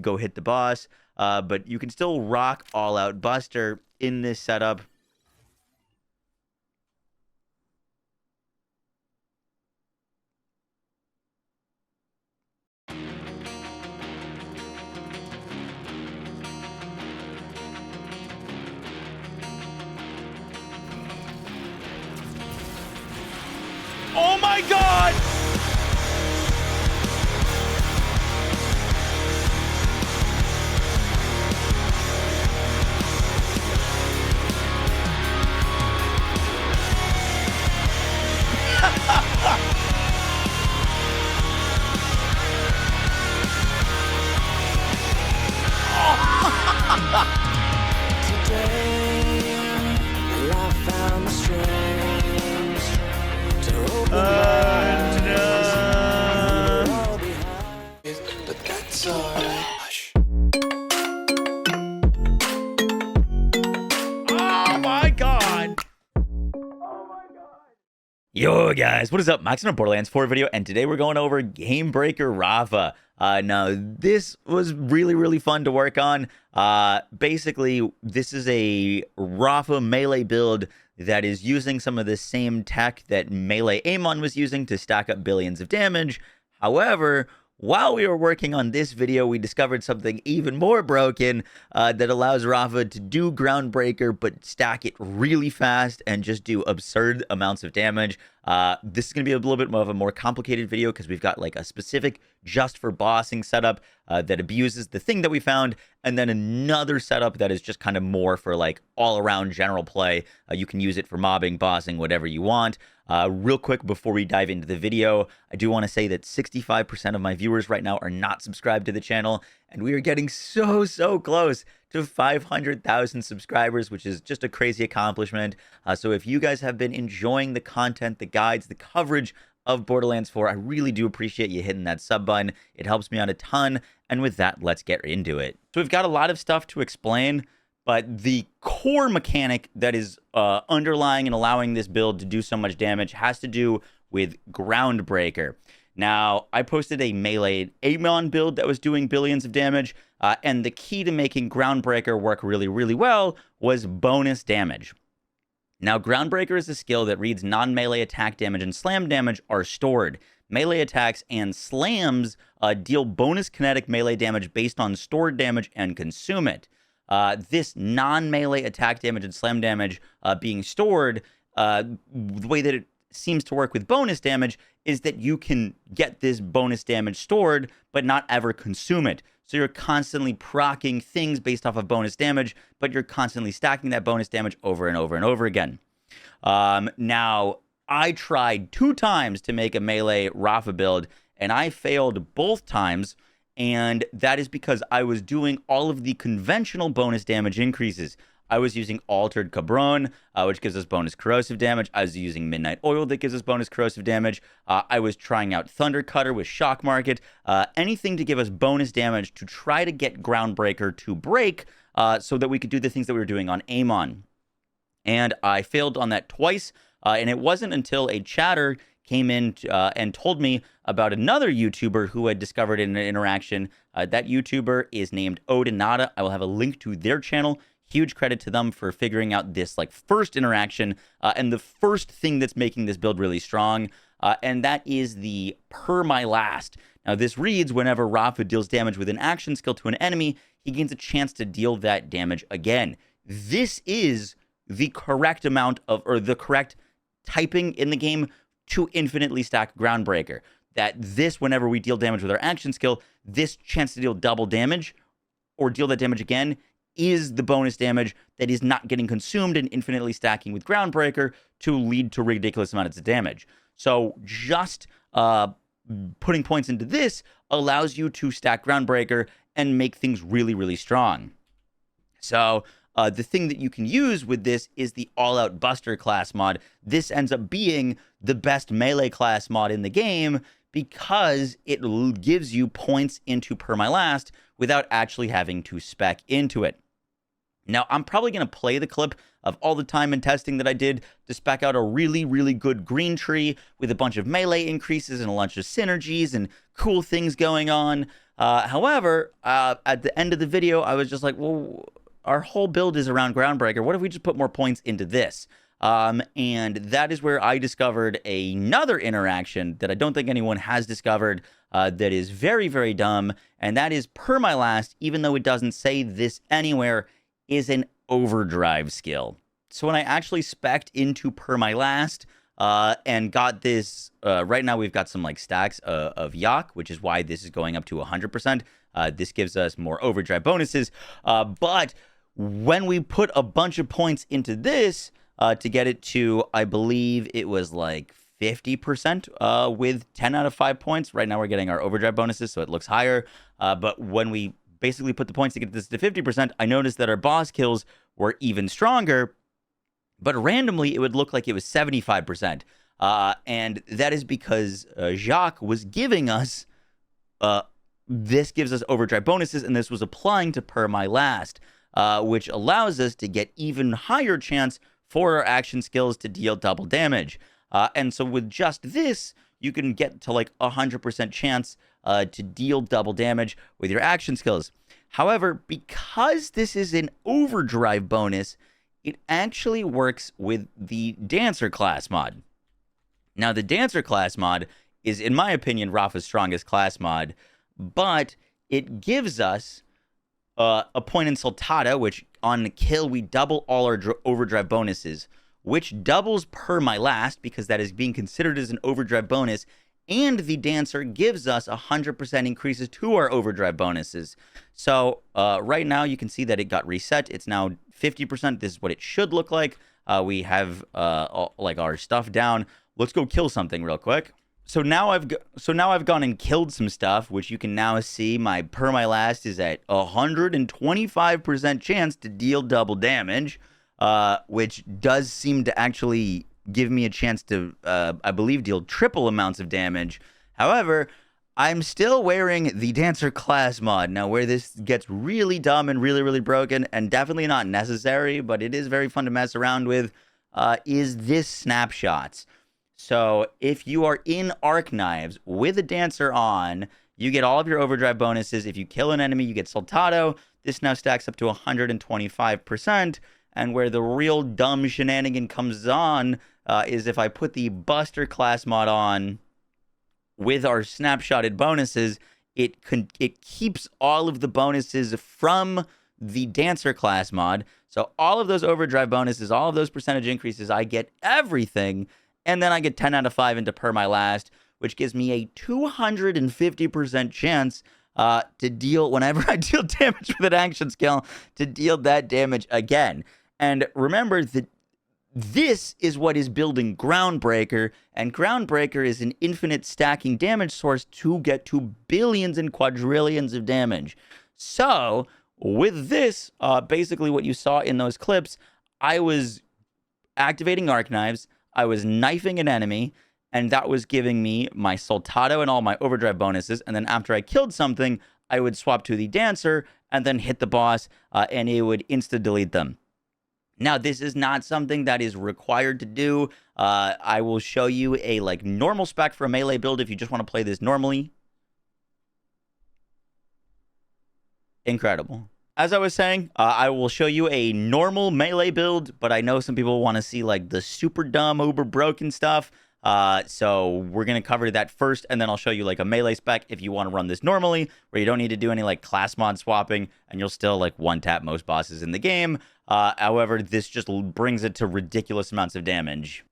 go hit the boss. But you can still rock all-out Buster in this setup. Oh my God! Yo guys, what is up? Max on a Borderlands 4 video, and today we're going over Gamebreaker Rafa. Now, this was really fun to work on. Basically, this is a Rafa melee build that is using some of the same tech that melee Amon was using to stack up billions of damage. However, while we were working on this video, we discovered something even more broken that allows Rafa to do Groundbreaker, but stack it really fast and just do absurd amounts of damage. This is going to be a little bit more of a more complicated video because we've got like a specific just for bossing setup that abuses the thing that we found, and then another setup that is just kind of more for like all around general play. You can use it for mobbing, bossing, whatever you want. Real quick before we dive into the video, I do want to say that 65% of my viewers right now are not subscribed to the channel, and we are getting so close to 500,000 subscribers, which is just a crazy accomplishment. So if you guys have been enjoying the content, the guides, the coverage of Borderlands 4, I really do appreciate you hitting that sub button. It helps me out a ton. And with that, let's get into it. So we've got a lot of stuff to explain, but the core mechanic that is underlying and allowing this build to do so much damage has to do with Groundbreaker. Now, I posted a melee Amon build that was doing billions of damage, and the key to making Groundbreaker work really well was bonus damage. Now, Groundbreaker is a skill that reads non-melee attack damage and slam damage are stored. Melee attacks and slams deal bonus kinetic melee damage based on stored damage and consume it. This non-melee attack damage and slam damage being stored, the way that it seems to work with bonus damage is that you can get this bonus damage stored, but not ever consume it. So you're constantly proccing things based off of bonus damage, but you're constantly stacking that bonus damage over and over again. Now, I tried 2 times to make a melee Rafa build, and I failed both times, and that is because I was doing all of the conventional bonus damage increases. I was using Altered Cabron, which gives us bonus corrosive damage. I was using Midnight Oil that gives us bonus corrosive damage. I was trying out Thunder Cutter with Shock Market, anything to give us bonus damage to try to get Groundbreaker to break so that we could do the things that we were doing on Amon. And I failed on that twice, and it wasn't until a chatter came in and told me about another YouTuber who had discovered in an interaction. That YouTuber is named Odinata. I will have a link to their channel. Huge credit to them for figuring out this like first interaction and the first thing that's making this build really strong, and that is the per my last. Now this reads whenever Rafa deals damage with an action skill to an enemy, he gains a chance to deal that damage again. This is the correct amount of, or the correct typing in the game to infinitely stack Groundbreaker. That this, whenever we deal damage with our action skill, this chance to deal double damage or deal that damage again is the bonus damage that is not getting consumed and infinitely stacking with Groundbreaker to lead to ridiculous amounts of damage. So just putting points into this allows you to stack Groundbreaker and make things really strong. So the thing that you can use with this is the All-Out Buster class mod. This ends up being the best melee class mod in the game because it gives you points into per my last without actually having to spec into it. Now, I'm probably going to play the clip of all the time and testing that I did to spec out a really good green tree with a bunch of melee increases and a bunch of synergies and cool things going on. However, at the end of the video, I was just like, well, our whole build is around Groundbreaker. What if we just put more points into this? And that is where I discovered another interaction that I don't think anyone has discovered that is very, very dumb. And that is permalast, even though it doesn't say this anywhere, is an overdrive skill. So when I actually spec'd into permalast and got this, right now we've got some like stacks of Yak, which is why this is going up to 100%. This gives us more overdrive bonuses. But when we put a bunch of points into this, to get it to, I believe it was like 50% with 10 out of 5 points. Right now we're getting our overdrive bonuses, so it looks higher. But when we basically put the points to get this to 50%, I noticed that our boss kills were even stronger, but randomly it would look like it was 75%. And that is because Jacques was giving us, this gives us overdrive bonuses, and this was applying to permalast, which allows us to get even higher chance for our action skills to deal double damage. And so with just this, you can get to like 100% chance to deal double damage with your action skills. However, because this is an overdrive bonus, it actually works with the Dancer class mod. Now, the Dancer class mod is, in my opinion, Rafa's strongest class mod, but it gives us a point in Soltata, which on kill, we double all our overdrive bonuses, which doubles permalast because that is being considered as an overdrive bonus, and the Dancer gives us 100% increases to our overdrive bonuses. So right now you can see that it got reset. It's now 50%. This is what it should look like. We have like our stuff down. Let's go kill something real quick. So now I've gone and killed some stuff, which you can now see my permalast is at 125% chance to deal double damage, which does seem to actually give me a chance to, I believe, deal triple amounts of damage. However, I'm still wearing the Dancer class mod. Now, where this gets really dumb and really, really broken, and definitely not necessary, but it is very fun to mess around with, is this Snapshots. So if you are in Arc Knives with a Dancer on, you get all of your overdrive bonuses. If you kill an enemy, you get Soltado. This now stacks up to 125%. And where the real dumb shenanigan comes on is if I put the Buster class mod on with our snapshotted bonuses, it keeps all of the bonuses from the Dancer class mod. So all of those overdrive bonuses, all of those percentage increases, I get everything. And then I get 10 out of 5 into permalast, which gives me a 250% chance to deal, whenever I deal damage with an action skill, to deal that damage again. And remember that this is what is building Groundbreaker, and Groundbreaker is an infinite stacking damage source to get to billions and quadrillions of damage. So with this, basically what you saw in those clips, I was activating Arc Knives, I was knifing an enemy, and that was giving me my Soltado and all my overdrive bonuses. And then after I killed something, I would swap to the Dancer and then hit the boss, and it would insta-delete them. Now, this is not something that is required to do. I will show you a like normal spec for a melee build if you just want to play this normally. Incredible. As I was saying, I will show you a normal melee build, but I know some people want to see like the super dumb, uber broken stuff. So we're going to cover that first, and then I'll show you like a melee spec if you want to run this normally, where you don't need to do any like class mod swapping, and you'll still like one-tap most bosses in the game. However, this just brings it to ridiculous amounts of damage.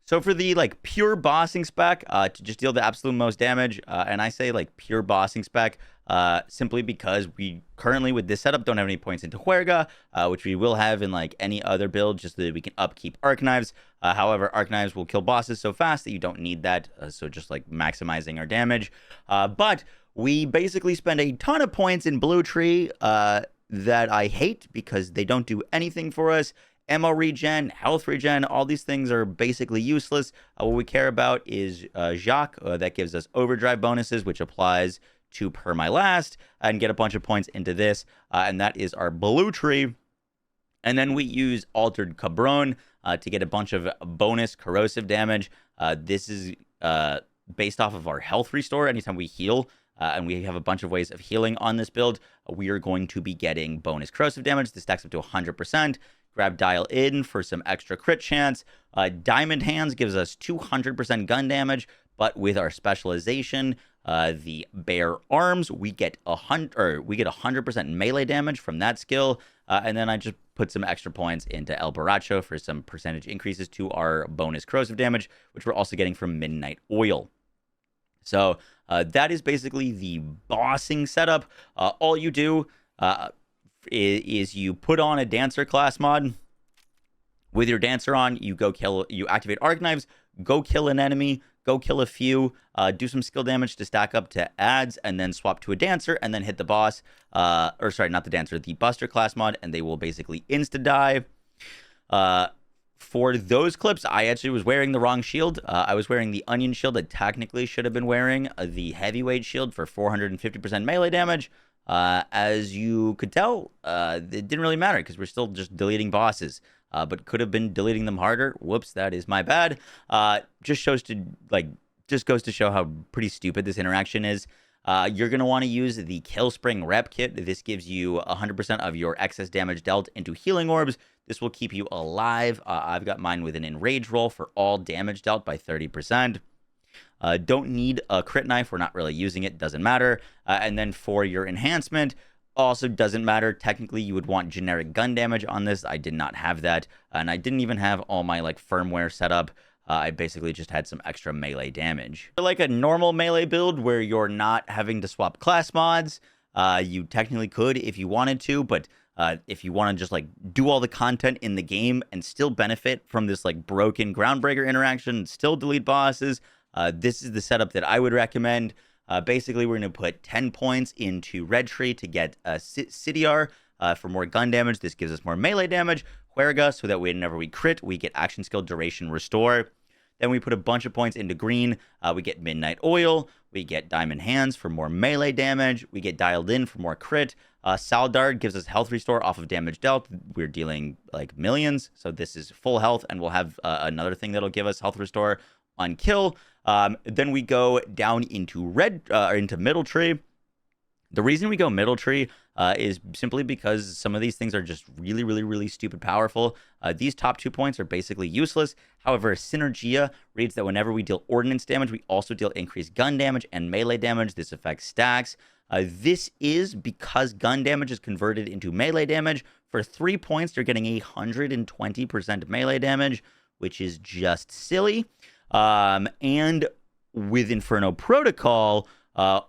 So for the like pure bossing spec, to just deal the absolute most damage, and I say like pure bossing spec, simply because we currently with this setup don't have any points into Huerga, which we will have in like any other build, just so that we can upkeep Arc Knives. However, Arc Knives will kill bosses so fast that you don't need that, so just like maximizing our damage. But we basically spend a ton of points in Blue Tree that I hate because they don't do anything for us. Ammo regen, health regen, all these things are basically useless. What we care about is Jacques, that gives us overdrive bonuses, which applies to permalast, and get a bunch of points into this, and that is our Blue Tree. And then we use Altered Cabron to get a bunch of bonus corrosive damage. This is based off of our health restore anytime we heal. and we have a bunch of ways of healing on this build. We are going to be getting bonus corrosive damage. This stacks up to 100%. Grab Dial In for some extra crit chance. Diamond Hands gives us 200% gun damage, but with our specialization, the Bare Arms, we get 100% melee damage from that skill. And then I just put some extra points into El Borracho for some percentage increases to our bonus corrosive damage, which we're also getting from Midnight Oil. So that is basically the bossing setup. All you do is you put on a Dancer class mod. With your Dancer on, you activate Arc Knives, go kill an enemy, go kill a few, do some skill damage to stack up to adds, and then swap to a Dancer, and then hit the boss. Or sorry, not the Dancer, the Buster class mod, and they will basically insta-die. For those clips, I actually was wearing the wrong shield. I was wearing the Onion shield. I technically should have been wearing the Heavyweight shield for 450% melee damage. As you could tell, it didn't really matter because we're still just deleting bosses. But could have been deleting them harder. Whoops, that is my bad. Just goes to show how pretty stupid this interaction is. You're going to want to use the Kill Spring Repkit. This gives you 100% of your excess damage dealt into healing orbs. This will keep you alive. I've got mine with an Enrage roll for all damage dealt by 30%. Don't need a crit knife. We're not really using it. Doesn't matter. And then for your enhancement, also doesn't matter. Technically, you would want generic gun damage on this. I did not have that. And I didn't even have all my firmware set up. I basically just had some extra melee damage. Like a normal melee build where you're not having to swap class mods, you technically could if you wanted to, but if you want to just do all the content in the game and still benefit from this broken Groundbreaker interaction, still delete bosses, this is the setup that I would recommend. Basically, we're going to put 10 points into Red Tree to get CDR for more gun damage. This gives us more melee damage. Huerga, so that whenever we crit, we get action skill duration restore. Then we put a bunch of points into green. We get Midnight Oil. We get Diamond Hands for more melee damage. We get Dialed In for more crit. Saldard gives us health restore off of damage dealt. We're dealing millions, so this is full health, and we'll have another thing that'll give us health restore on kill. Then we go down into into Middle Tree. The reason we go Middle Tree is simply because some of these things are just really, really, really stupid powerful. These top 2 points are basically useless. However, Synergia reads that whenever we deal ordnance damage, we also deal increased gun damage and melee damage. This affects stacks. This is because gun damage is converted into melee damage. For 3 points, you're getting 120% melee damage, which is just silly. And with Inferno Protocol,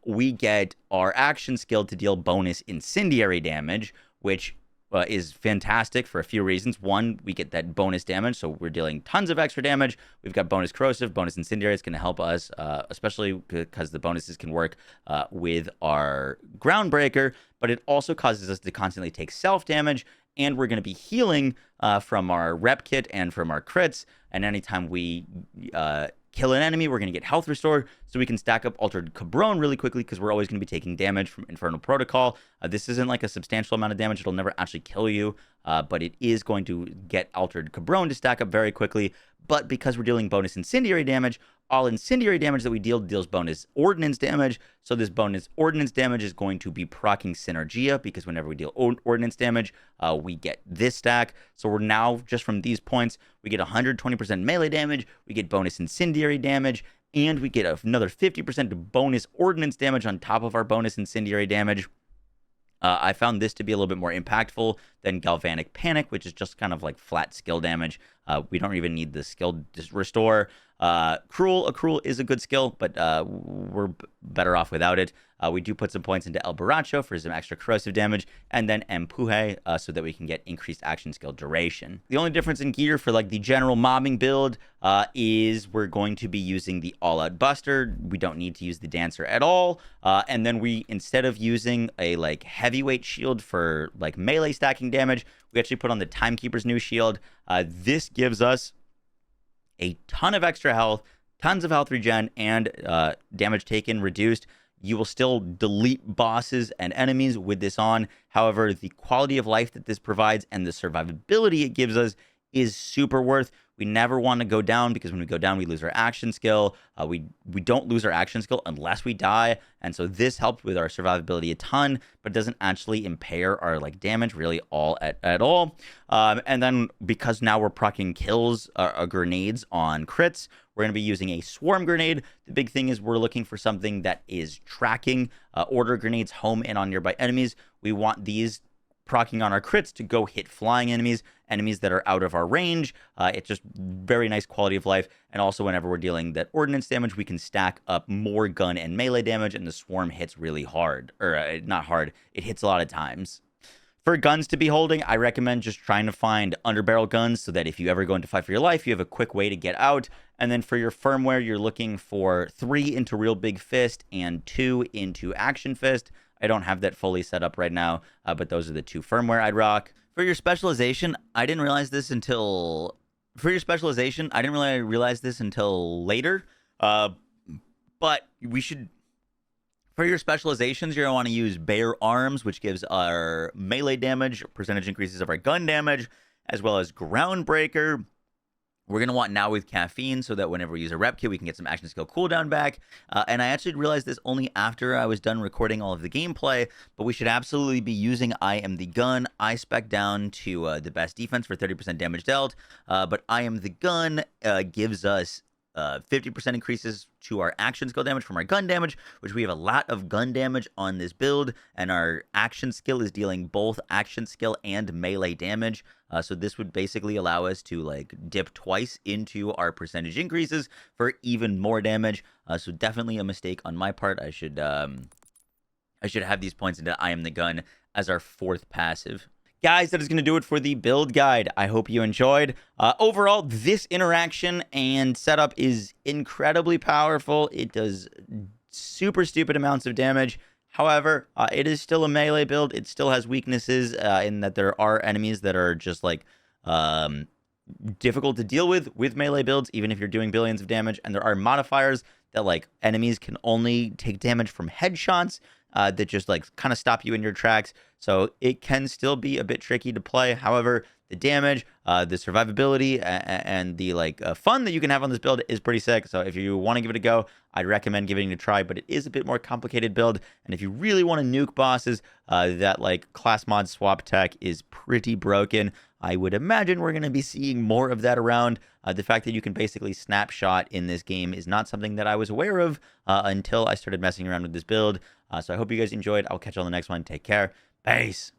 we get our action skill to deal bonus incendiary damage, which is fantastic for a few reasons. One, we get that bonus damage, so we're dealing tons of extra damage. We've got bonus corrosive, bonus incendiary. It's going to help us, especially because the bonuses can work with our Groundbreaker, but it also causes us to constantly take self-damage, and we're going to be healing from our Repkit and from our crits, and anytime we kill an enemy, we're going to get health restored, so we can stack up Altered Cabron really quickly because we're always going to be taking damage from Infernal Protocol. This isn't a substantial amount of damage. It'll never actually kill you, but it is going to get Altered Cabron to stack up very quickly. But because we're dealing bonus incendiary damage, all incendiary damage that we deal deals bonus ordnance damage. So this bonus ordnance damage is going to be proccing Synergia because whenever we deal ordnance damage, we get this stack. So we're now, just from these points, we get 120% melee damage, we get bonus incendiary damage, and we get another 50% bonus ordnance damage on top of our bonus incendiary damage. I found this to be a little bit more impactful than Galvanic Panic, which is just kind of flat skill damage. We don't even need the skill restore. Accrual is a good skill, but we're better off without it. We do put some points into El Borracho for some extra corrosive damage, and then Empuje so that we can get increased action skill duration. The only difference in gear for the general mobbing build is we're going to be using the All-Out Buster. We don't need to use the Dancer at all. And then we, instead of using a heavyweight shield for melee stacking damage, we actually put on the Timekeeper's new shield. This gives us a ton of extra health, tons of health regen, and damage taken reduced. You will still delete bosses and enemies with this on. However, the quality of life that this provides and the survivability it gives us is super worth. We never want to go down, because when we go down, we lose our action skill. We don't lose our action skill unless we die, and so this helped with our survivability a ton, but it doesn't actually impair our like damage really at all. And then because now we're proccing kills, grenades on crits, we're going to be using a swarm grenade. The big thing is we're looking for something that is tracking order grenades home and on nearby enemies. We want these proccing on our crits to go hit flying enemies that are out of our range. It's just very nice quality of life. And also whenever we're dealing that ordnance damage, we can stack up more gun and melee damage, and the swarm hits really hard. Or not hard, it hits a lot of times. For guns to be holding, I recommend just trying to find underbarrel guns so that if you ever go into fight for your life, you have a quick way to get out. And then for your firmware, you're looking for 3 into Real Big Fist and 2 into Action Fist. I don't have that fully set up right now, but those are the 2 firmware I'd rock. For your specialization, I didn't really realize this until later, but we should... For your specializations, you're going to want to use Bare Arms, which gives our melee damage, percentage increases of our gun damage, as well as Groundbreaker. We're going to want Now with Caffeine, so that whenever we use a Repkit, we can get some action skill cooldown back. And I actually realized this only after I was done recording all of the gameplay, but we should absolutely be using I Am the Gun. I spec down to the best defense for 30% damage dealt, but I Am the Gun gives us 50% increases to our action skill damage from our gun damage, which we have a lot of gun damage on this build, and our action skill is dealing both action skill and melee damage. So this would basically allow us to like dip twice into our percentage increases for even more damage. So definitely a mistake on my part. I should have these points into I Am the Gun as our 4th passive. Guys, that is going to do it for the build guide. I hope you enjoyed. Overall, this interaction and setup is incredibly powerful. It does super stupid amounts of damage. However, it is still a melee build. It still has weaknesses in that there are enemies that are just like difficult to deal with melee builds, even if you're doing billions of damage. And there are modifiers that like enemies can only take damage from headshots that just like kind of stop you in your tracks. So it can still be a bit tricky to play. However, the damage, the survivability, and the like fun that you can have on this build is pretty sick. So if you want to give it a go, I'd recommend giving it a try. But it is a bit more complicated build, and if you really want to nuke bosses, that like class mod swap tech is pretty broken. I would imagine we're going to be seeing more of that around. The fact that you can basically snapshot in this game is not something that I was aware of until I started messing around with this build. So I hope you guys enjoyed. I'll catch you on the next one. Take care. Peace.